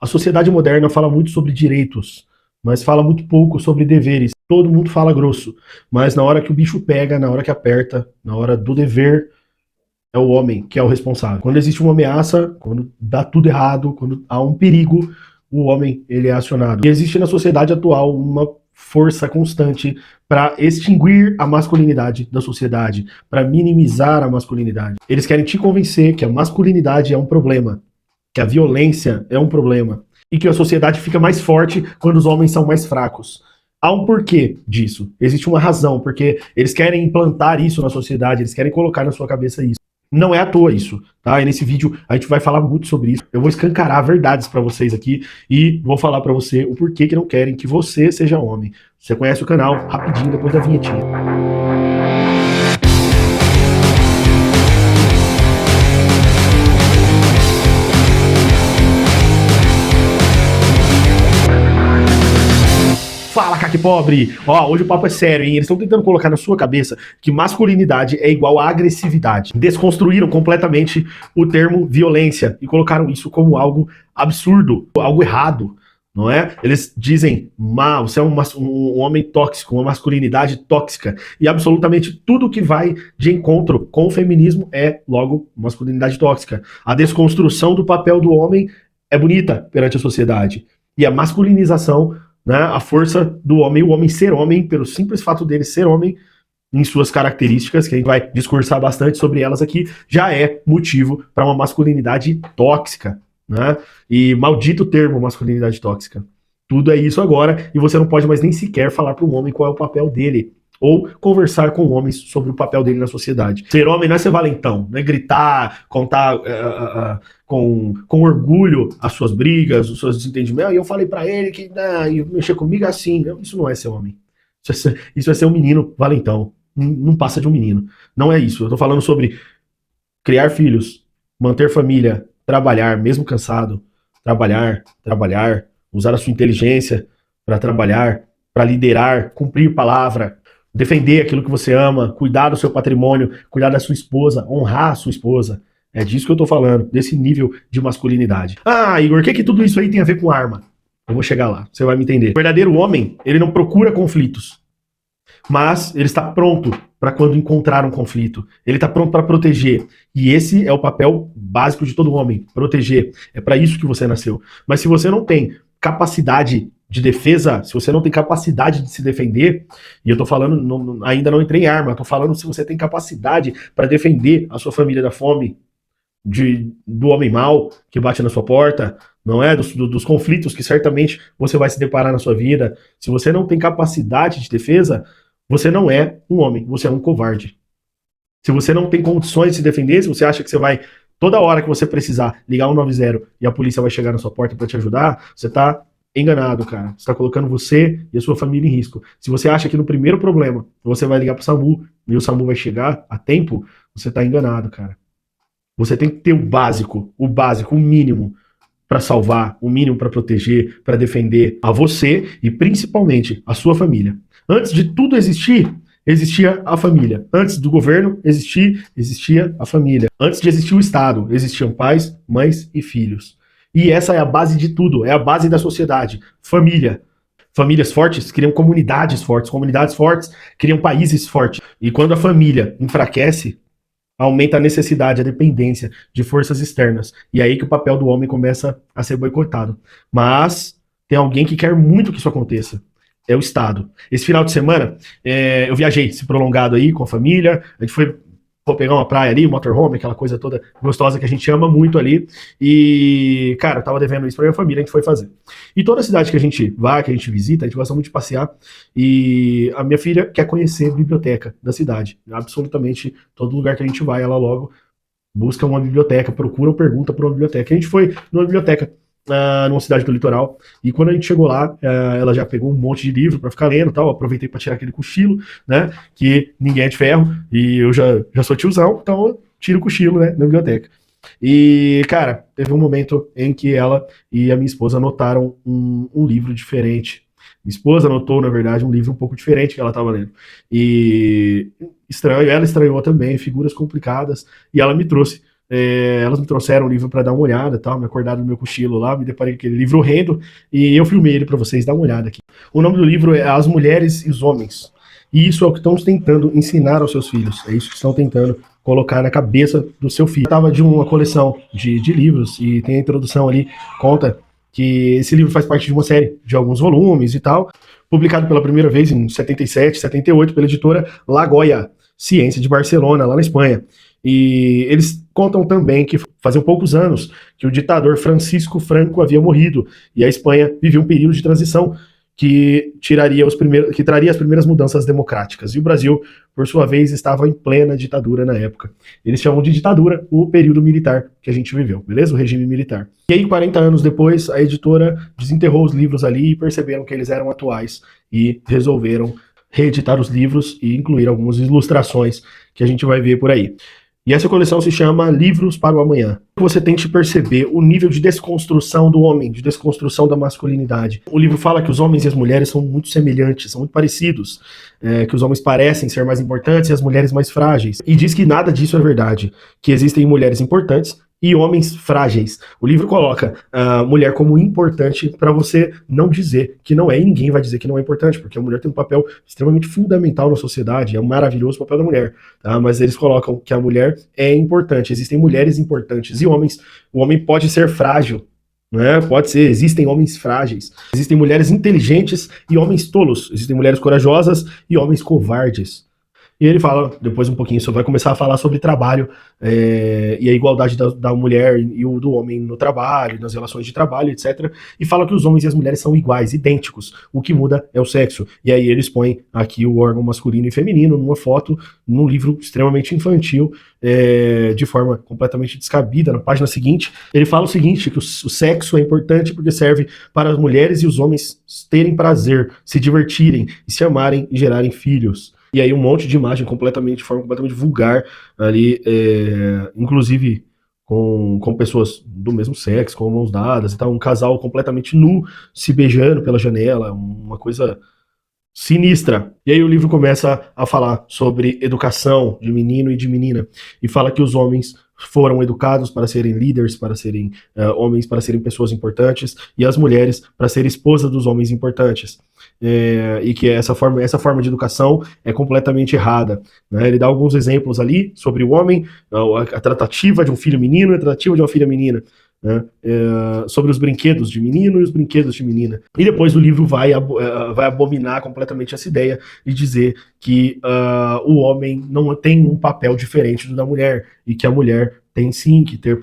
A sociedade moderna fala muito sobre direitos, mas fala muito pouco sobre deveres. Todo mundo fala grosso, mas na hora que o bicho pega, na hora que aperta, na hora do dever, é o homem que é o responsável. Quando existe uma ameaça, quando dá tudo errado, quando há um perigo, o homem ele é acionado. E existe na sociedade atual uma força constante para extinguir a masculinidade da sociedade, para minimizar a masculinidade. Eles querem te convencer que a masculinidade é um problema, que a violência é um problema e que a sociedade fica mais forte quando os homens são mais fracos. Há um porquê disso. Existe uma razão, porque eles querem implantar isso na sociedade, eles querem colocar na sua cabeça isso. Não é à toa isso, tá? E nesse vídeo a gente vai falar muito sobre isso. Eu vou escancarar verdades para vocês aqui e vou falar para você o porquê que não querem que você seja homem. Você conhece o canal, rapidinho depois da vinhetinha. Fala, caque pobre! Ó, hoje o papo é sério, hein? Eles estão tentando colocar na sua cabeça que masculinidade é igual a agressividade. Desconstruíram completamente o termo violência e colocaram isso como algo absurdo, algo errado, não é? Eles dizem, você é um homem tóxico, uma masculinidade tóxica. E absolutamente tudo que vai de encontro com o feminismo é, logo, masculinidade tóxica. A desconstrução do papel do homem é bonita perante a sociedade. E a masculinização, né, a força do homem, o homem ser homem, pelo simples fato dele ser homem, em suas características, que a gente vai discursar bastante sobre elas aqui, já é motivo para uma masculinidade tóxica, né? E maldito termo masculinidade tóxica. Tudo é isso agora, e você não pode mais nem sequer falar para um homem qual é o papel dele, ou conversar com homens sobre o papel dele na sociedade. Ser homem não é ser valentão, não é gritar, contar com orgulho as suas brigas, os seus desentendimentos. E eu falei pra ele que mexer comigo é assim. Isso não é ser homem. Isso é ser um menino valentão. Não passa de um menino. Não é isso. Eu tô falando sobre criar filhos, manter família, trabalhar, mesmo cansado. Trabalhar, usar a sua inteligência para trabalhar, para liderar, cumprir palavra, defender aquilo que você ama, cuidar do seu patrimônio, cuidar da sua esposa, honrar a sua esposa. É disso que eu tô falando, desse nível de masculinidade. Ah, Igor, o que tudo isso aí tem a ver com arma? Eu vou chegar lá, você vai me entender. O verdadeiro homem, ele não procura conflitos, mas ele está pronto para quando encontrar um conflito. Ele está pronto para proteger. E esse é o papel básico de todo homem, proteger. É para isso que você nasceu. Mas se você não tem capacidade de defesa, se você não tem capacidade de se defender, e eu tô falando, ainda não entrei em arma, eu tô falando se você tem capacidade para defender a sua família da fome, do homem mau que bate na sua porta, não é? Dos conflitos que certamente você vai se deparar na sua vida. Se você não tem capacidade de defesa, você não é um homem, você é um covarde. Se você não tem condições de se defender, se você acha que você vai, toda hora que você precisar, ligar 190 e a polícia vai chegar na sua porta para te ajudar, você tá enganado, cara. Você está colocando você e a sua família em risco. Se você acha que no primeiro problema você vai ligar pro SAMU e o SAMU vai chegar a tempo, você tá enganado, cara. Você tem que ter o básico, o mínimo para salvar, o mínimo para proteger, para defender a você e principalmente a sua família. Antes de tudo existir, existia a família. Antes do governo existia a família. Antes de existir o Estado, existiam pais, mães e filhos. E essa é a base de tudo, é a base da sociedade. Família. Famílias fortes criam comunidades fortes criam países fortes. E quando a família enfraquece, aumenta a necessidade, a dependência de forças externas. E é aí que o papel do homem começa a ser boicotado. Mas tem alguém que quer muito que isso aconteça. É o Estado. Esse final de semana, eu viajei esse prolongado aí com a família, a gente foi pegar uma praia ali, um motorhome, aquela coisa toda gostosa que a gente ama muito ali. E, cara, eu tava devendo isso pra minha família, a gente foi fazer. E toda cidade que a gente vai, que a gente visita, a gente gosta muito de passear. E a minha filha quer conhecer a biblioteca da cidade. Absolutamente todo lugar que a gente vai, ela logo busca uma biblioteca, procura ou pergunta por uma biblioteca. A gente foi numa biblioteca numa cidade do litoral, e quando a gente chegou lá, ela já pegou um monte de livro para ficar lendo e tal, aproveitei para tirar aquele cochilo, né, que ninguém é de ferro, e eu já sou tiozão, então eu tiro o cochilo, né, na biblioteca. E, cara, teve um momento em que ela e a minha esposa anotaram um livro diferente. Minha esposa anotou, na verdade, um livro um pouco diferente que ela estava lendo. E estranho, ela estranhou também, figuras complicadas, e ela me trouxe Elas me trouxeram o livro para dar uma olhada, tal, me acordaram no meu cochilo lá, me deparei com aquele livro horrendo e eu filmei ele para vocês dar uma olhada aqui. O nome do livro é As Mulheres e os Homens. E isso é o que estão tentando ensinar aos seus filhos. É isso que estão tentando colocar na cabeça do seu filho. Eu estava de uma coleção de livros e tem a introdução ali, conta que esse livro faz parte de uma série de alguns volumes e tal, publicado pela primeira vez em 77, 78 pela editora La Goya, Ciência de Barcelona, lá na Espanha. E eles contam também que faziam poucos anos que o ditador Francisco Franco havia morrido e a Espanha vivia um período de transição que traria as primeiras mudanças democráticas. E o Brasil, por sua vez, estava em plena ditadura na época. Eles chamam de ditadura o período militar que a gente viveu, beleza? O regime militar. E aí, 40 anos depois, a editora desenterrou os livros ali e perceberam que eles eram atuais e resolveram reeditar os livros e incluir algumas ilustrações que a gente vai ver por aí. E essa coleção se chama Livros para o Amanhã. Você tente perceber o nível de desconstrução do homem, de desconstrução da masculinidade. O livro fala que os homens e as mulheres são muito semelhantes, são muito parecidos, que os homens parecem ser mais importantes e as mulheres mais frágeis. E diz que nada disso é verdade, que existem mulheres importantes e homens frágeis. O livro coloca a mulher como importante para você não dizer que não é, e ninguém vai dizer que não é importante, porque a mulher tem um papel extremamente fundamental na sociedade, é um maravilhoso papel da mulher, tá? Mas eles colocam que a mulher é importante, existem mulheres importantes e homens. O homem pode ser frágil, né? Pode ser, existem homens frágeis, existem mulheres inteligentes e homens tolos, existem mulheres corajosas e homens covardes. E ele fala, depois um pouquinho, vai começar a falar sobre trabalho e a igualdade da mulher e o do homem no trabalho, nas relações de trabalho, etc. E fala que os homens e as mulheres são iguais, idênticos. O que muda é o sexo. E aí eles põem aqui o órgão masculino e feminino numa foto, num livro extremamente infantil, de forma completamente descabida. Na página seguinte, ele fala o seguinte, que o sexo é importante porque serve para as mulheres e os homens terem prazer, se divertirem, e se amarem e gerarem filhos. E aí um monte de imagem de forma completamente vulgar ali, inclusive com pessoas do mesmo sexo, com mãos dadas e tal, um casal completamente nu, se beijando pela janela, uma coisa sinistra. E aí o livro começa a falar sobre educação de menino e de menina, e fala que os homens foram educados para serem líderes, para serem homens, para serem pessoas importantes, e as mulheres para serem esposas dos homens importantes. E que essa forma de educação é completamente errada, né? Ele dá alguns exemplos ali sobre o homem, a tratativa de um filho menino e a tratativa de uma filha menina, né? Sobre os brinquedos de menino e os brinquedos de menina. E depois o livro vai abominar completamente essa ideia e dizer que o homem não tem um papel diferente do da mulher, e que a mulher tem sim que ter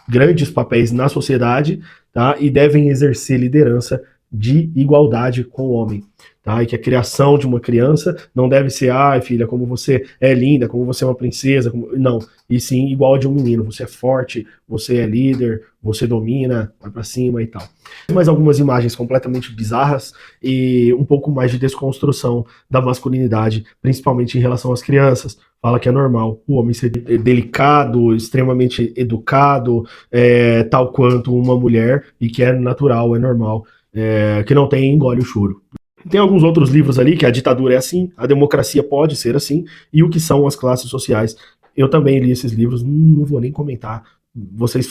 grandes papéis na sociedade, tá? E devem exercer liderança de igualdade com o homem, tá? E que a criação de uma criança não deve ser, ai filha, como você é linda, como você é uma princesa, não, e sim igual a de um menino, você é forte, você é líder, você domina, vai pra cima e tal. Mais algumas imagens completamente bizarras e um pouco mais de desconstrução da masculinidade, principalmente em relação às crianças. Fala que é normal o homem ser delicado, extremamente educado, tal quanto uma mulher, e que é natural, é normal, que não tem engole o choro. Tem alguns outros livros ali, que a ditadura é assim, a democracia pode ser assim, e o que são as classes sociais. Eu também li esses livros, não vou nem comentar. Vocês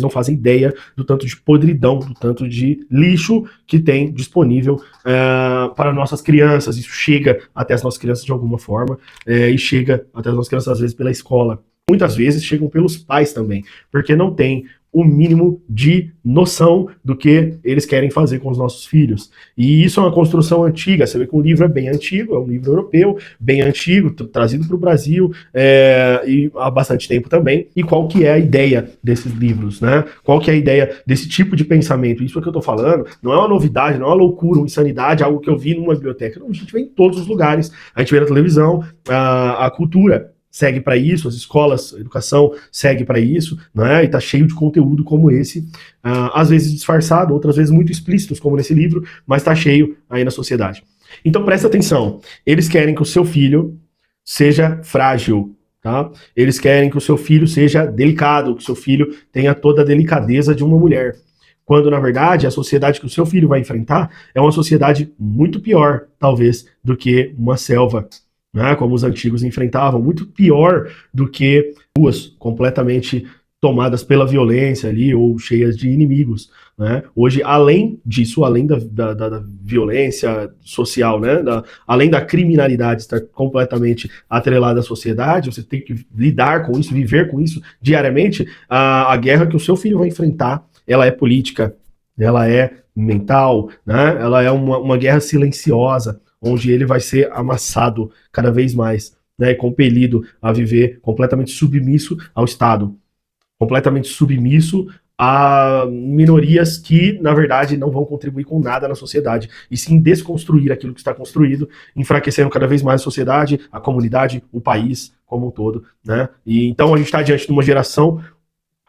não fazem ideia do tanto de podridão, do tanto de lixo que tem disponível para nossas crianças. Isso chega até as nossas crianças de alguma forma, e chega até as nossas crianças às vezes pela escola. Muitas vezes chegam pelos pais também, porque não tem o mínimo de noção do que eles querem fazer com os nossos filhos. E isso é uma construção antiga. Você vê que o livro é bem antigo, é um livro europeu, bem antigo, trazido para o Brasil, e há bastante tempo também. E qual que é a ideia desses livros, né? Qual que é a ideia desse tipo de pensamento? Isso é que eu estou falando não é uma novidade, não é uma loucura, uma insanidade, algo que eu vi numa biblioteca. Não, a gente vê em todos os lugares. A gente vê na televisão, a cultura segue para isso, as escolas, a educação segue para isso, né? E tá cheio de conteúdo como esse, às vezes disfarçado, outras vezes muito explícitos, como nesse livro, mas tá cheio aí na sociedade. Então presta atenção, eles querem que o seu filho seja frágil, tá? Eles querem que o seu filho seja delicado, que o seu filho tenha toda a delicadeza de uma mulher. Quando, na verdade, a sociedade que o seu filho vai enfrentar é uma sociedade muito pior, talvez, do que uma selva. né, como os antigos enfrentavam, muito pior do que ruas completamente tomadas pela violência ali ou cheias de inimigos, né? Hoje, além disso, além da violência social, né, além da criminalidade estar completamente atrelada à sociedade, você tem que lidar com isso, viver com isso diariamente. A guerra que o seu filho vai enfrentar, ela é política, ela é mental, né? Ela é uma guerra silenciosa, onde ele vai ser amassado cada vez mais, né, compelido a viver completamente submisso ao Estado, completamente submisso a minorias que, na verdade, não vão contribuir com nada na sociedade, e sim desconstruir aquilo que está construído, enfraquecendo cada vez mais a sociedade, a comunidade, o país como um todo, né? E então a gente está diante de uma geração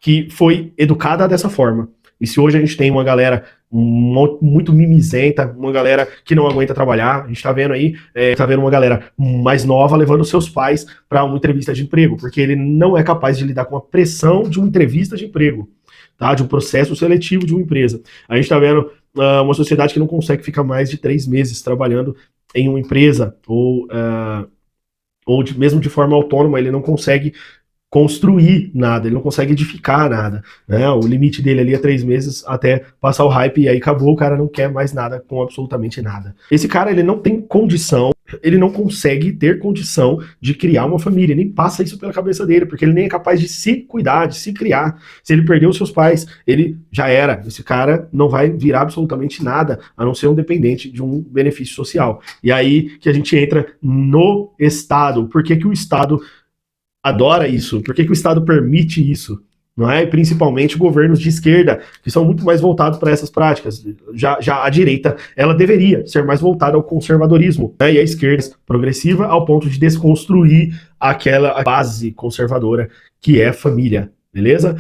que foi educada dessa forma. E se hoje a gente tem uma galera muito mimizenta, uma galera que não aguenta trabalhar, a gente tá vendo aí, tá vendo uma galera mais nova levando seus pais para uma entrevista de emprego, porque ele não é capaz de lidar com a pressão de uma entrevista de emprego, tá? De um processo seletivo de uma empresa. A gente tá vendo uma sociedade que não consegue ficar mais de 3 meses trabalhando em uma empresa, ou mesmo de forma autônoma, ele não consegue construir nada, ele não consegue edificar nada, né? O limite dele ali é 3 meses até passar o hype e aí acabou, o cara não quer mais nada com absolutamente nada. Esse cara, ele não tem condição, ele não consegue ter condição de criar uma família, nem passa isso pela cabeça dele, porque ele nem é capaz de se cuidar, de se criar. Se ele perdeu os seus pais, ele já era. Esse cara não vai virar absolutamente nada, a não ser um dependente de um benefício social. E aí que a gente entra no Estado. Por que que o Estado adora isso? Por que que o Estado permite isso? Não é? E principalmente governos de esquerda, que são muito mais voltados para essas práticas. Já a direita, ela deveria ser mais voltada ao conservadorismo, né? E a esquerda progressiva ao ponto de desconstruir aquela base conservadora que é a família, beleza?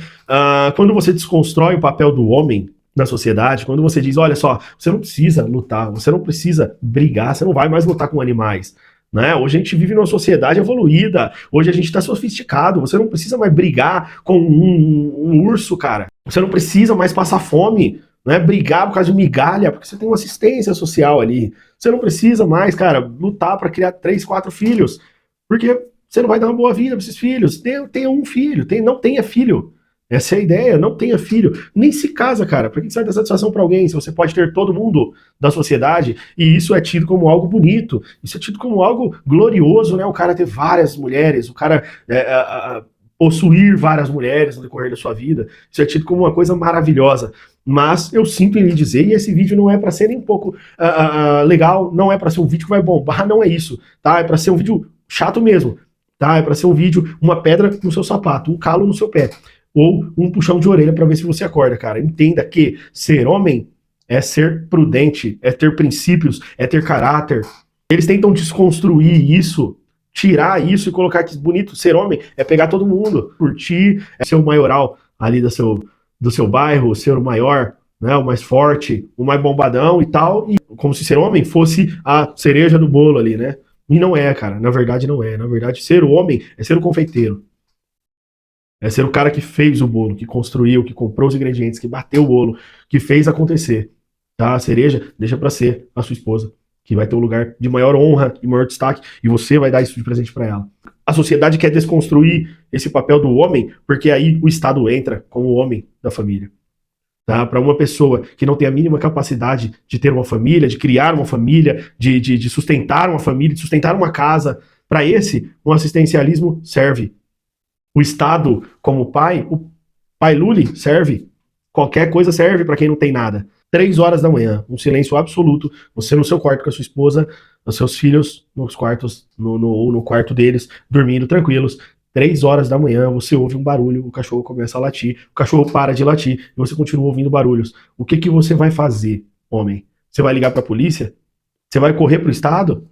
Quando você desconstrói o papel do homem na sociedade, quando você diz, olha só, você não precisa lutar, você não precisa brigar, você não vai mais lutar com animais, né? Hoje a gente vive numa sociedade evoluída, hoje a gente está sofisticado, você não precisa mais brigar com um urso, cara. Você não precisa mais passar fome, né? Brigar por causa de migalha, porque você tem uma assistência social ali. Você não precisa mais, cara, lutar para criar 3, 4 filhos, porque você não vai dar uma boa vida para esses filhos. Tenha um filho, não tenha filho. Essa é a ideia, não tenha filho. Nem se casa, cara. Por que você vai dar satisfação para alguém se você pode ter todo mundo da sociedade? E isso é tido como algo bonito, isso é tido como algo glorioso, né? O cara ter várias mulheres, o cara possuir várias mulheres no decorrer da sua vida. Isso é tido como uma coisa maravilhosa. Mas eu sinto em lhe dizer, e esse vídeo não é para ser nem um pouco legal, não é para ser um vídeo que vai bombar, não é isso, tá? É para ser um vídeo chato mesmo, tá? É para ser um vídeo, uma pedra no seu sapato, um calo no seu pé, ou um puxão de orelha para ver se você acorda, cara. Entenda que ser homem é ser prudente, é ter princípios, é ter caráter. Eles tentam desconstruir isso, tirar isso e colocar que bonito ser homem é pegar todo mundo, curtir, é ser o maioral ali do seu bairro, ser o maior, né, o mais forte, o mais bombadão e tal, e como se ser homem fosse a cereja do bolo ali, né? E não é, cara, na verdade não é. Na verdade, ser o homem é ser o confeiteiro. É ser o cara que fez o bolo, que construiu, que comprou os ingredientes, que bateu o bolo, que fez acontecer. Tá? A cereja deixa para ser a sua esposa, que vai ter um lugar de maior honra e maior destaque, e você vai dar isso de presente para ela. A sociedade quer desconstruir esse papel do homem, porque aí o Estado entra como o homem da família. Tá? Para uma pessoa que não tem a mínima capacidade de ter uma família, de criar uma família, de sustentar uma família, de sustentar uma casa, para esse, um assistencialismo serve. O Estado, como pai, o pai Lully serve. Qualquer coisa serve para quem não tem nada. 3 horas da manhã, um silêncio absoluto, você no seu quarto com a sua esposa, os seus filhos nos quartos, no quarto deles, dormindo tranquilos. 3 horas da manhã, você ouve um barulho, o cachorro começa a latir, o cachorro para de latir e você continua ouvindo barulhos. O que que você vai fazer, homem? Você vai ligar para a polícia? Você vai correr para o Estado?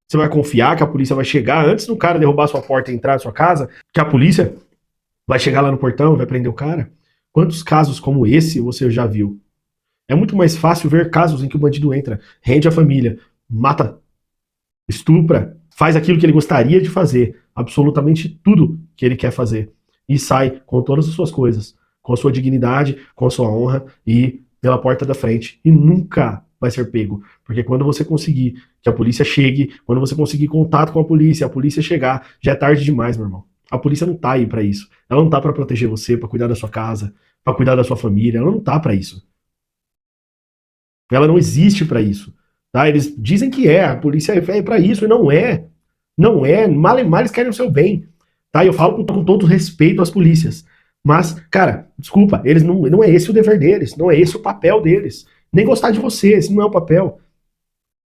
Você vai confiar que a polícia vai chegar antes do cara derrubar sua porta e entrar na sua casa? Que a polícia vai chegar lá no portão e vai prender o cara? Quantos casos como esse você já viu? É muito mais fácil ver casos em que o bandido entra, rende a família, mata, estupra, faz aquilo que ele gostaria de fazer, absolutamente tudo que ele quer fazer, e sai com todas as suas coisas, com a sua dignidade, com a sua honra e pela porta da frente. E nunca vai ser pego. Porque quando você conseguir que a polícia chegue, quando você conseguir contato com a polícia chegar, já é tarde demais, meu irmão. A polícia não tá aí pra isso. Ela não tá pra proteger você, pra cuidar da sua casa, pra cuidar da sua família. Ela não tá pra isso. Ela não existe pra isso. Tá? Eles dizem que a polícia é pra isso, e não é. Não é. Mal e mal eles querem o seu bem. Tá? Eu falo com todo respeito às polícias. Mas, cara, desculpa, eles não é esse o dever deles, não é esse o papel deles. Nem gostar de você, esse não é o papel.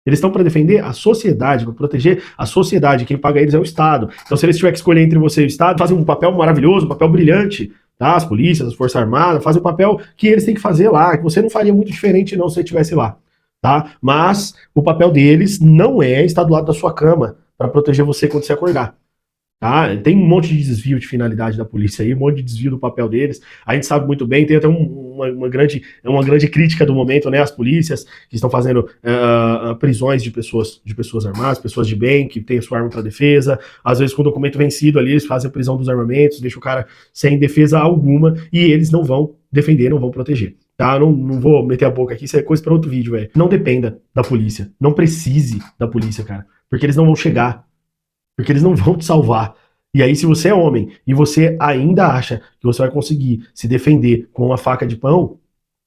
Eles estão para defender a sociedade, para proteger a sociedade. Quem paga eles é o Estado. Então, se eles tiverem que escolher entre você e o Estado, fazem um papel maravilhoso, um papel brilhante. Tá? As polícias, as Forças Armadas, fazem o papel que eles têm que fazer lá, que você não faria muito diferente não se você estivesse lá. Tá? Mas o papel deles não é estar do lado da sua cama para proteger você quando você acordar. Tá? Tem um monte de desvio de finalidade da polícia aí, um monte de desvio do papel deles. A gente sabe muito bem, tem até uma grande crítica do momento, né? As polícias que estão fazendo prisões de pessoas armadas, pessoas de bem, que têm a sua arma para defesa. Às vezes, com o documento vencido ali, eles fazem a prisão dos armamentos, deixam o cara sem defesa alguma e eles não vão defender, não vão proteger. Tá? Não vou meter a boca aqui, isso é coisa para outro vídeo, velho. Não dependa da polícia. Não precise da polícia, cara. Porque eles não vão chegar. Porque eles não vão te salvar. E aí, se você é homem e você ainda acha que você vai conseguir se defender com uma faca de pão,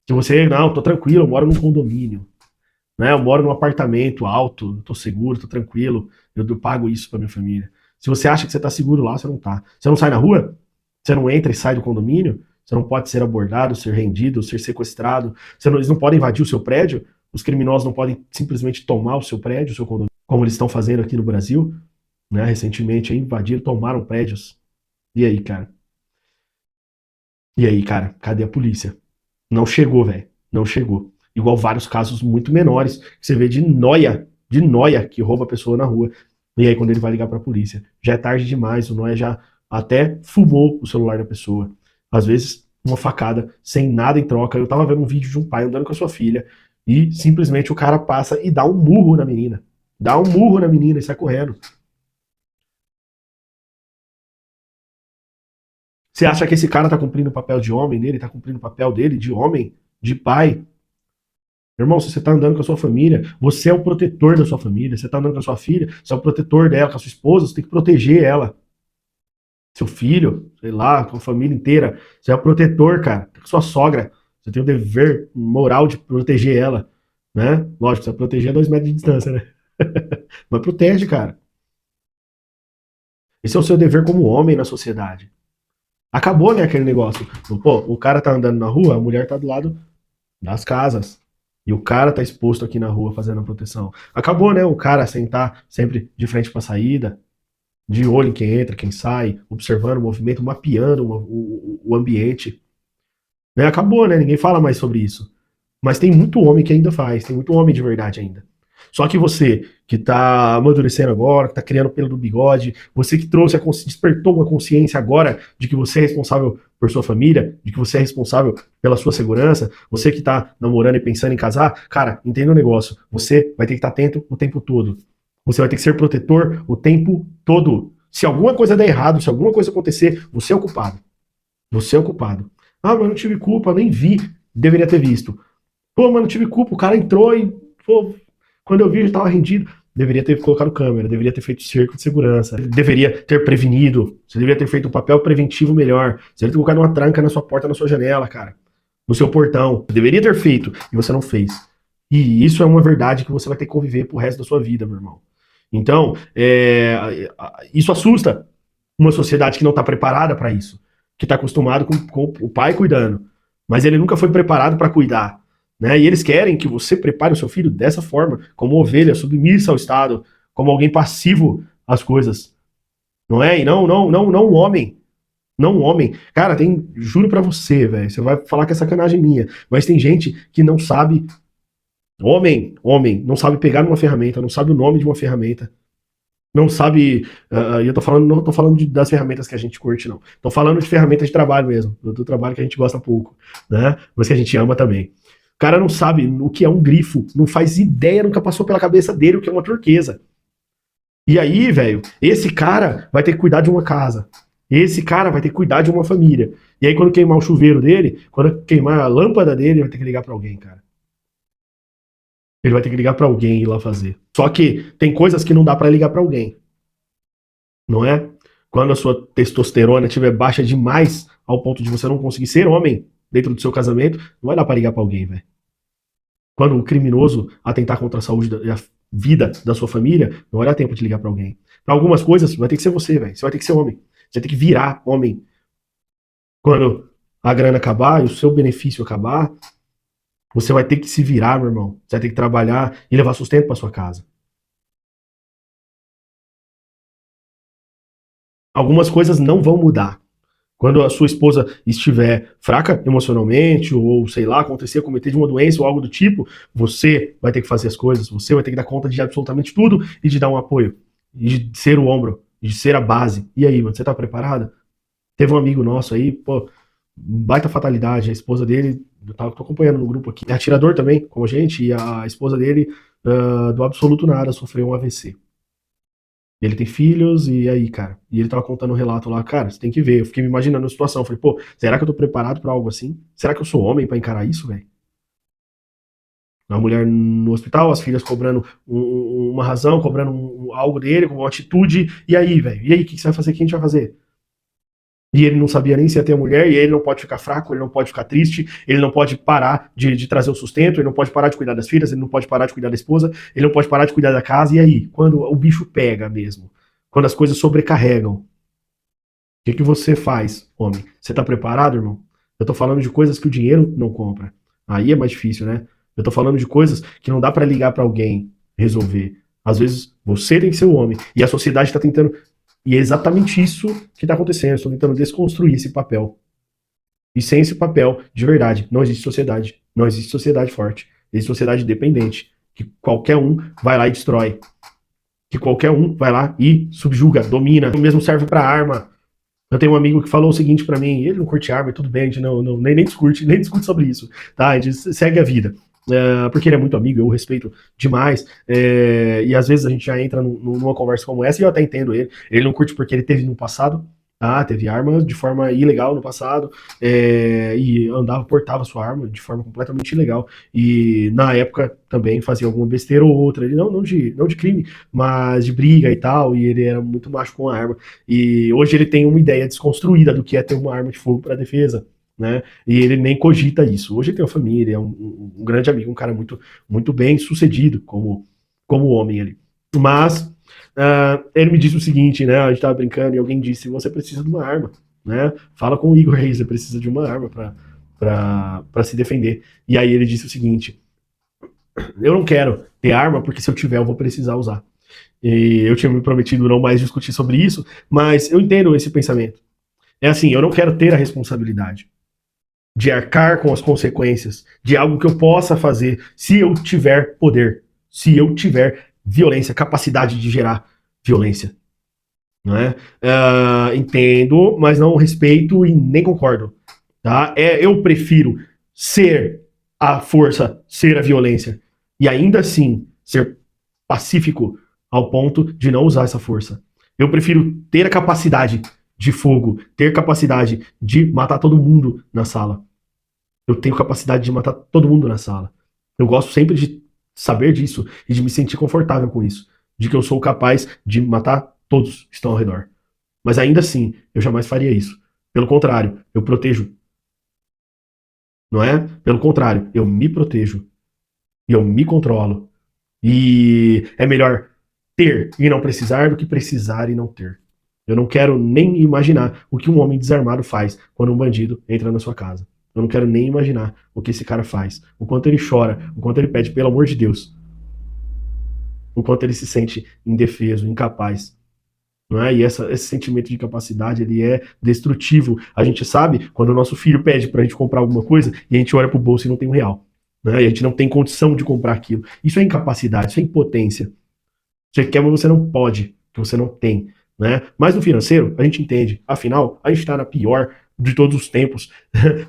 que você, não, tô tranquilo, eu moro num condomínio, né? Eu moro num apartamento alto, tô seguro, tô tranquilo, eu pago isso pra minha família. Se você acha que você tá seguro lá, você não tá. Você não sai na rua? Você não entra e sai do condomínio? Você não pode ser abordado, ser rendido, ser sequestrado? Eles não podem invadir o seu prédio? Os criminosos não podem simplesmente tomar o seu prédio, o seu condomínio, como eles estão fazendo aqui no Brasil? Né, recentemente aí, invadiram, tomaram prédios. E aí, cara? E aí, cara? Cadê a polícia? Não chegou, velho. Não chegou. Igual vários casos muito menores que você vê de noia que rouba a pessoa na rua. E aí, quando ele vai ligar pra polícia, já é tarde demais, o noia já até fumou o celular da pessoa. Às vezes, uma facada, sem nada em troca. Eu tava vendo um vídeo de um pai andando com a sua filha e simplesmente o cara passa e dá um murro na menina. Dá um murro na menina e sai correndo. Você acha que esse cara tá cumprindo o papel de homem dele, tá cumprindo o papel dele de homem, de pai? Irmão, se você tá andando com a sua família, você é o protetor da sua família. Você tá andando com a sua filha, você é o protetor dela, com a sua esposa, você tem que proteger ela. Seu filho, sei lá, com a família inteira. Você é o protetor, cara. Com a sua sogra. Você tem o dever moral de proteger ela. Né? Lógico, você vai proteger a 2 metros de distância, né? Mas protege, cara. Esse é o seu dever como homem na sociedade. Acabou, né, aquele negócio. Pô, o cara tá andando na rua, a mulher tá do lado das casas. E o cara tá exposto aqui na rua fazendo a proteção. Acabou, né, o cara sentar sempre de frente pra saída, de olho em quem entra, quem sai, observando o movimento, mapeando o ambiente. Né, acabou, né, ninguém fala mais sobre isso. Mas tem muito homem que ainda faz, tem muito homem de verdade ainda. Só que você que está amadurecendo agora, que está criando pelo do bigode, você que trouxe despertou uma consciência agora de que você é responsável por sua família, de que você é responsável pela sua segurança, você que está namorando e pensando em casar, cara, entenda o negócio. Você vai ter que estar atento o tempo todo. Você vai ter que ser protetor o tempo todo. Se alguma coisa der errado, se alguma coisa acontecer, você é o culpado. Você é o culpado. Ah, mas não tive culpa, nem vi. Deveria ter visto. Pô, mano, não tive culpa, o cara entrou e, pô, quando eu vi, já estava rendido. Deveria ter colocado câmera, deveria ter feito cerco de segurança, deveria ter prevenido, você deveria ter feito um papel preventivo melhor, você deveria ter colocado uma tranca na sua porta, na sua janela, cara, no seu portão. Você deveria ter feito e você não fez. E isso é uma verdade que você vai ter que conviver pro resto da sua vida, meu irmão. Então, isso assusta uma sociedade que não está preparada para isso, que está acostumado com o pai cuidando, mas ele nunca foi preparado para cuidar. Né? E eles querem que você prepare o seu filho dessa forma, como ovelha, submissa ao Estado, como alguém passivo às coisas. Não é? E não um homem. Não um homem. Cara, juro pra você, velho, você vai falar que é sacanagem minha, mas tem gente que não sabe, homem, não sabe pegar numa ferramenta, não sabe o nome de uma ferramenta, não sabe, eu tô falando, não tô falando das ferramentas que a gente curte, não. Tô falando de ferramentas de trabalho mesmo, do trabalho que a gente gosta pouco, né? Mas que a gente ama também. O cara não sabe o que é um grifo, não faz ideia, nunca passou pela cabeça dele o que é uma turquesa. E aí, velho, esse cara vai ter que cuidar de uma casa. Esse cara vai ter que cuidar de uma família. E aí, quando queimar o chuveiro dele, quando queimar a lâmpada dele, vai ter que ligar pra alguém, cara. Ele vai ter que ligar pra alguém e ir lá fazer. Só que tem coisas que não dá pra ligar pra alguém, não é? Quando a sua testosterona estiver baixa demais, ao ponto de você não conseguir ser homem dentro do seu casamento, não vai dar pra ligar pra alguém, velho. Quando o criminoso atentar contra a saúde e a vida da sua família, não vai dar tempo de ligar pra alguém. Pra algumas coisas, vai ter que ser você, velho. Você vai ter que ser homem. Você vai ter que virar homem. Quando a grana acabar e o seu benefício acabar, você vai ter que se virar, meu irmão. Você vai ter que trabalhar e levar sustento pra sua casa. Algumas coisas não vão mudar. Quando a sua esposa estiver fraca emocionalmente, ou sei lá, acontecer, cometer de uma doença ou algo do tipo, você vai ter que fazer as coisas, você vai ter que dar conta de absolutamente tudo e de dar um apoio, e de ser o ombro, e de ser a base. E aí, mano, você tá preparado? Teve um amigo nosso aí, pô, baita fatalidade, a esposa dele, tô acompanhando no grupo aqui, é atirador também, como a gente, e a esposa dele, do absoluto nada, sofreu um AVC. Ele tem filhos, e aí, cara? E ele tava contando um relato lá, cara, você tem que ver. Eu fiquei me imaginando a situação. Eu falei, pô, será que eu tô preparado pra algo assim? Será que eu sou homem pra encarar isso, velho? A mulher no hospital, as filhas cobrando uma razão, cobrando algo dele, com uma atitude. E aí, velho? E aí, o que você vai fazer? O que a gente vai fazer? E ele não sabia nem se ia ter a mulher, e ele não pode ficar fraco, ele não pode ficar triste, ele não pode parar de trazer o sustento, ele não pode parar de cuidar das filhas, ele não pode parar de cuidar da esposa, ele não pode parar de cuidar da casa. E aí? Quando o bicho pega mesmo? Quando as coisas sobrecarregam? Que você faz, homem? Você tá preparado, irmão? Eu tô falando de coisas que o dinheiro não compra. Aí é mais difícil, né? Eu tô falando de coisas que não dá pra ligar pra alguém resolver. Às vezes você tem que ser o homem. E a sociedade tá tentando. E é exatamente isso que tá acontecendo. Estão tentando desconstruir esse papel. E sem esse papel, de verdade, não existe sociedade. Não existe sociedade forte. Existe sociedade dependente. Que qualquer um vai lá e destrói. Que qualquer um vai lá e subjuga, domina. O mesmo serve pra arma. Eu tenho um amigo que falou o seguinte pra mim, ele não curte arma, tudo bem, a gente nem discute, nem discute sobre isso, tá? A gente segue a vida. Porque ele é muito amigo, eu o respeito demais, e às vezes a gente já entra numa conversa como essa e eu até entendo ele. Ele não curte porque ele teve no passado, tá? Teve armas de forma ilegal no passado, e andava, portava sua arma de forma completamente ilegal. E na época também fazia alguma besteira ou outra, ele não de crime, mas de briga e tal, e ele era muito macho com a arma. E hoje ele tem uma ideia desconstruída do que é ter uma arma de fogo para defesa, né? E ele nem cogita isso. Hoje ele tem uma família, é um grande amigo, um cara muito bem sucedido como homem ali. Mas ele me disse o seguinte, né? A gente tava brincando e alguém disse: você precisa de uma arma, né? Fala com o Igor aí, você precisa de uma arma para se defender. E aí ele disse o seguinte: eu não quero ter arma porque se eu tiver eu vou precisar usar. E eu tinha me prometido não mais discutir sobre isso, mas eu entendo esse pensamento. É assim, eu não quero ter a responsabilidade de arcar com as consequências de algo que eu possa fazer se eu tiver poder, se eu tiver violência, capacidade de gerar violência. Não é? Entendo, mas não respeito e nem concordo. Tá? Eu prefiro ser a força, ser a violência, e ainda assim ser pacífico ao ponto de não usar essa força. Eu prefiro ter a capacidade de fogo, ter capacidade de matar todo mundo na sala. Eu tenho capacidade de matar todo mundo na sala. Eu gosto sempre de saber disso e de me sentir confortável com isso. De que eu sou capaz de matar todos que estão ao redor. Mas ainda assim, eu jamais faria isso. Pelo contrário, eu protejo. Não é? Pelo contrário, eu me protejo. E eu me controlo. E é melhor ter e não precisar do que precisar e não ter. Eu não quero nem imaginar o que um homem desarmado faz quando um bandido entra na sua casa. Eu não quero nem imaginar o que esse cara faz. O quanto ele chora, o quanto ele pede pelo amor de Deus. O quanto ele se sente indefeso, incapaz. Não é? E esse sentimento de incapacidade, ele é destrutivo. A gente sabe quando o nosso filho pede pra gente comprar alguma coisa e a gente olha pro bolso e não tem R$ 1. Né? E a gente não tem condição de comprar aquilo. Isso é incapacidade, isso é impotência. Você quer, mas você não pode, que você não tem. Né? Mas no financeiro, a gente entende. Afinal, a gente está na pior de todos os tempos,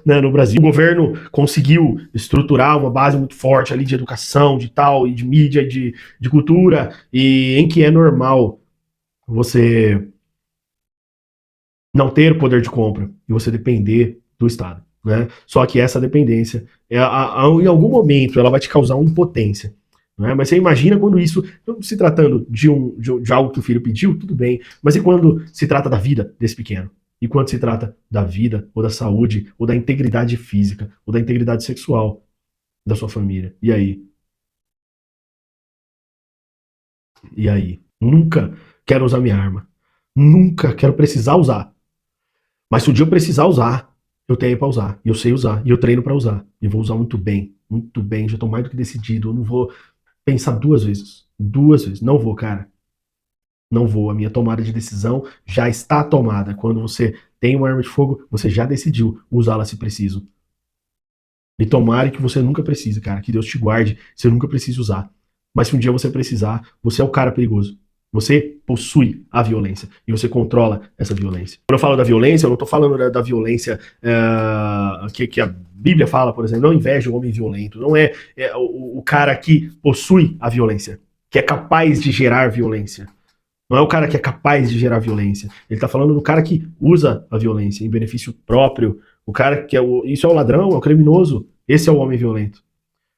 né, no Brasil. O governo conseguiu estruturar uma base muito forte ali de educação, de tal, e de mídia, de cultura, e em que é normal você não ter poder de compra e você depender do Estado. Né? Só que essa dependência, em algum momento, ela vai te causar uma impotência. Não é? Mas você imagina quando isso, se tratando de algo que o filho pediu, tudo bem, mas e quando se trata da vida desse pequeno? E quando se trata da vida, ou da saúde, ou da integridade física, ou da integridade sexual da sua família? E aí? E aí? Nunca quero usar minha arma. Nunca quero precisar usar. Mas se um dia eu precisar usar, eu tenho para usar. E eu sei usar. E eu treino para usar. E eu vou usar muito bem. Muito bem. Já estou mais do que decidido. Eu não vou pensar duas vezes. Duas vezes. Não vou, cara. Não vou. A minha tomada de decisão já está tomada. Quando você tem uma arma de fogo, você já decidiu usá-la se preciso. E tomara que você nunca precise, cara. Que Deus te guarde. Você nunca precise usar. Mas se um dia você precisar, você é o cara perigoso. Você possui a violência e você controla essa violência. Quando eu falo da violência, eu não estou falando da violência que a Bíblia fala, por exemplo. Não inveja o homem violento. Não é o cara que possui a violência, que é capaz de gerar violência. Não é o cara que é capaz de gerar violência. Ele está falando do cara que usa a violência em benefício próprio. O cara que isso é o ladrão, é o criminoso. Esse é o homem violento.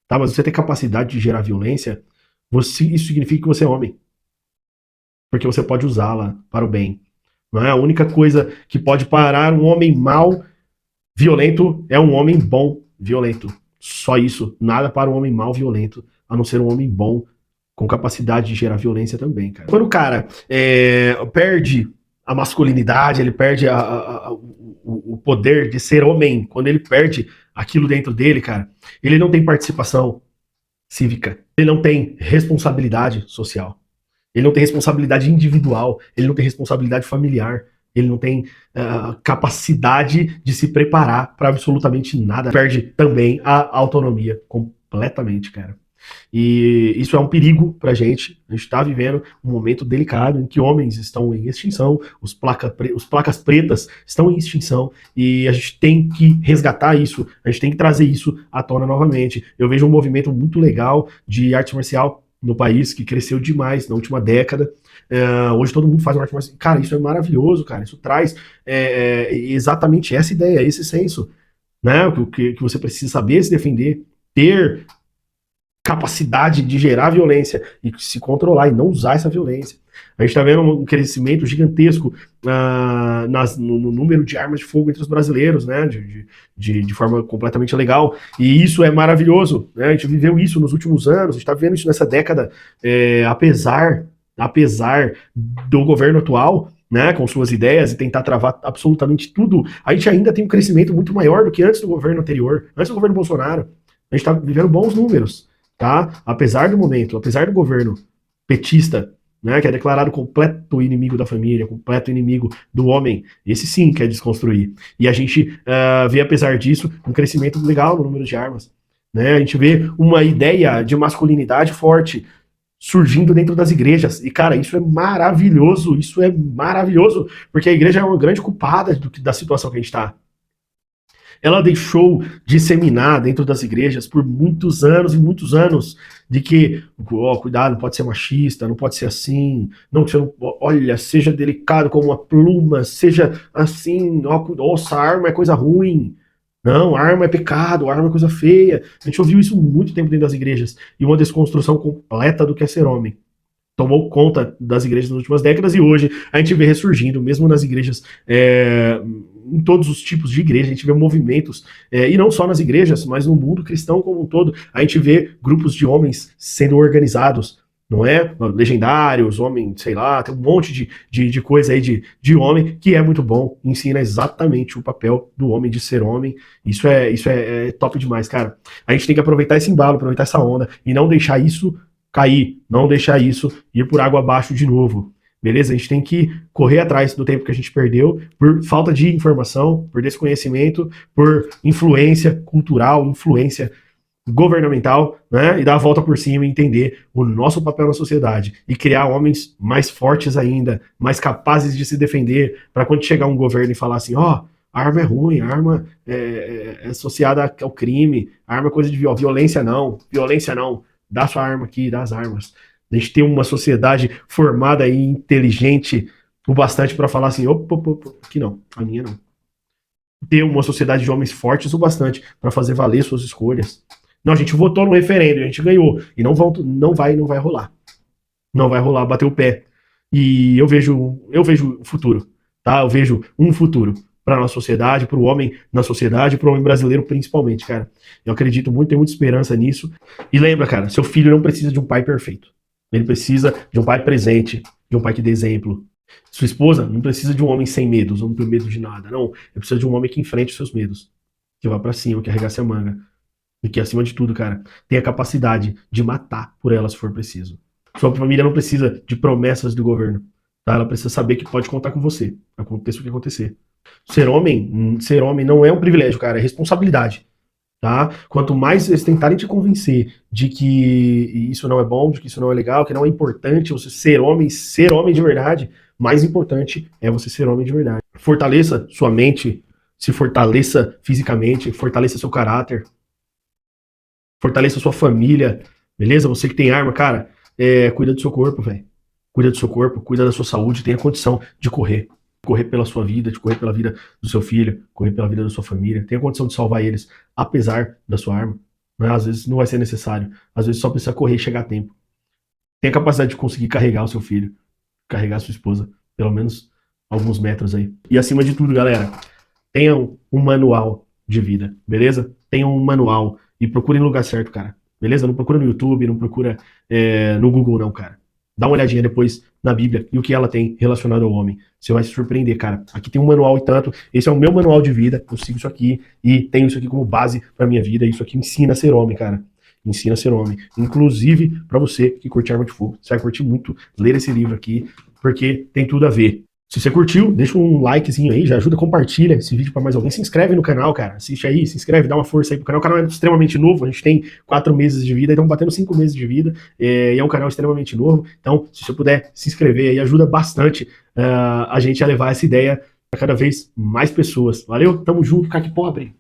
Tá? Mas você ter capacidade de gerar violência, isso significa que você é homem. Porque você pode usá-la para o bem. Não é a única coisa que pode parar um homem mau, violento, é um homem bom, violento. Só isso. Nada para um homem mau, violento, a não ser um homem bom, com capacidade de gerar violência também, cara. Quando o cara perde a masculinidade, ele perde o poder de ser homem, quando ele perde aquilo dentro dele, cara, ele não tem participação cívica, ele não tem responsabilidade social. Ele não tem responsabilidade individual, ele não tem responsabilidade familiar, ele não tem capacidade de se preparar para absolutamente nada. Perde também a autonomia completamente, cara. E isso é um perigo pra gente. A gente está vivendo um momento delicado em que homens estão em extinção, os placas pretas estão em extinção, e a gente tem que resgatar isso, a gente tem que trazer isso à tona novamente. Eu vejo um movimento muito legal de arte marcial no país, que cresceu demais na última década. Hoje todo mundo faz uma arte marcial. Cara, isso é maravilhoso, cara. Isso traz exatamente essa ideia, esse senso, né? Que você precisa saber se defender, ter capacidade de gerar violência e se controlar e não usar essa violência. A gente está vendo um crescimento gigantesco no número de armas de fogo entre os brasileiros, né, de forma completamente legal, e isso é maravilhoso, né? A gente viveu isso nos últimos anos, a gente está vendo isso nessa década, apesar do governo atual, né, com suas ideias e tentar travar absolutamente tudo, a gente ainda tem um crescimento muito maior do que antes do governo anterior, antes do governo Bolsonaro. A gente está vivendo bons números, tá? Apesar do momento, apesar do governo petista, né, que é declarado completo inimigo da família, completo inimigo do homem, esse sim quer desconstruir. E a gente vê, apesar disso, um crescimento legal no número de armas. Né? A gente vê uma ideia de masculinidade forte surgindo dentro das igrejas. E, cara, isso é maravilhoso, porque a igreja é uma grande culpada da situação que a gente está. Ela deixou disseminar dentro das igrejas por muitos anos e muitos anos de que, cuidado, não pode ser machista, não pode ser assim, não, olha, seja delicado como uma pluma, seja assim, nossa, arma é coisa ruim. Não, arma é pecado, arma é coisa feia. A gente ouviu isso muito tempo dentro das igrejas. E uma desconstrução completa do que é ser homem tomou conta das igrejas nas últimas décadas, e hoje a gente vê ressurgindo, mesmo nas igrejas, em todos os tipos de igreja, a gente vê movimentos, e não só nas igrejas, mas no mundo cristão como um todo, a gente vê grupos de homens sendo organizados, não é? Legendários, homem, sei lá, tem um monte de coisa aí de homem, que é muito bom, ensina exatamente o papel do homem de ser homem. Isso é top demais, cara. A gente tem que aproveitar esse embalo, aproveitar essa onda, e não deixar isso cair, não deixar isso ir por água abaixo de novo, beleza? A gente tem que correr atrás do tempo que a gente perdeu por falta de informação, por desconhecimento, por influência cultural, influência governamental, né? E dar a volta por cima e entender o nosso papel na sociedade e criar homens mais fortes ainda, mais capazes de se defender, para quando chegar um governo e falar assim, a arma é ruim, a arma é associada ao crime, a arma é coisa de violência não, dá sua arma aqui, dá as armas. A gente tem uma sociedade formada e inteligente o bastante para falar assim, opa, aqui não, a minha não. Ter uma sociedade de homens fortes o bastante para fazer valer suas escolhas. Não, a gente votou no referendo, a gente ganhou. E não vai rolar. Não vai rolar bater o pé. E eu vejo o futuro, tá? Eu vejo um futuro para nossa sociedade, para o homem na sociedade, para o homem brasileiro principalmente, cara. Eu acredito muito, tenho muita esperança nisso. E lembra, cara, seu filho não precisa de um pai perfeito. Ele precisa de um pai presente, de um pai que dê exemplo. Sua esposa não precisa de um homem sem medos, ou não tem medo de nada, não. Ele precisa de um homem que enfrente os seus medos, que vá para cima, que arregace a manga. E que, acima de tudo, cara, tenha capacidade de matar por ela se for preciso. Sua família não precisa de promessas do governo, tá? Ela precisa saber que pode contar com você, aconteça o que acontecer. Ser homem não é um privilégio, cara, é responsabilidade, tá? Quanto mais eles tentarem te convencer de que isso não é bom, de que isso não é legal, que não é importante você ser homem de verdade, mais importante é você ser homem de verdade. Fortaleça sua mente, se fortaleça fisicamente, fortaleça seu caráter, fortaleça sua família, beleza? Você que tem arma, cara, cuida do seu corpo, velho. Cuida do seu corpo, cuida da sua saúde, tenha condição de correr. Correr pela sua vida, de correr pela vida do seu filho, correr pela vida da sua família. Tenha condição de salvar eles, apesar da sua arma. Né? Às vezes não vai ser necessário. Às vezes só precisa correr e chegar a tempo. Tenha capacidade de conseguir carregar o seu filho, carregar a sua esposa, pelo menos alguns metros aí. E acima de tudo, galera, tenham um manual de vida, beleza? Tenham um manual e procurem no lugar certo, cara. Beleza? Não procura no YouTube, não procura no Google, não, cara. Dá uma olhadinha depois na Bíblia e o que ela tem relacionado ao homem. Você vai se surpreender, cara. Aqui tem um manual e tanto. Esse é o meu manual de vida. Eu sigo isso aqui e tenho isso aqui como base para minha vida. Isso aqui ensina a ser homem, cara. Ensina a ser homem. Inclusive, para você que curte arma de fogo. Você vai curtir muito ler esse livro aqui, porque tem tudo a ver. Se você curtiu, deixa um likezinho aí, já ajuda, compartilha esse vídeo para mais alguém. Se inscreve no canal, cara. Assiste aí, se inscreve, dá uma força aí pro canal. O canal é extremamente novo, a gente tem 4 meses de vida, estamos batendo 5 meses de vida, e é um canal extremamente novo. Então, se você puder se inscrever aí, ajuda bastante a gente a levar essa ideia para cada vez mais pessoas. Valeu? Tamo junto, CAC Pobre!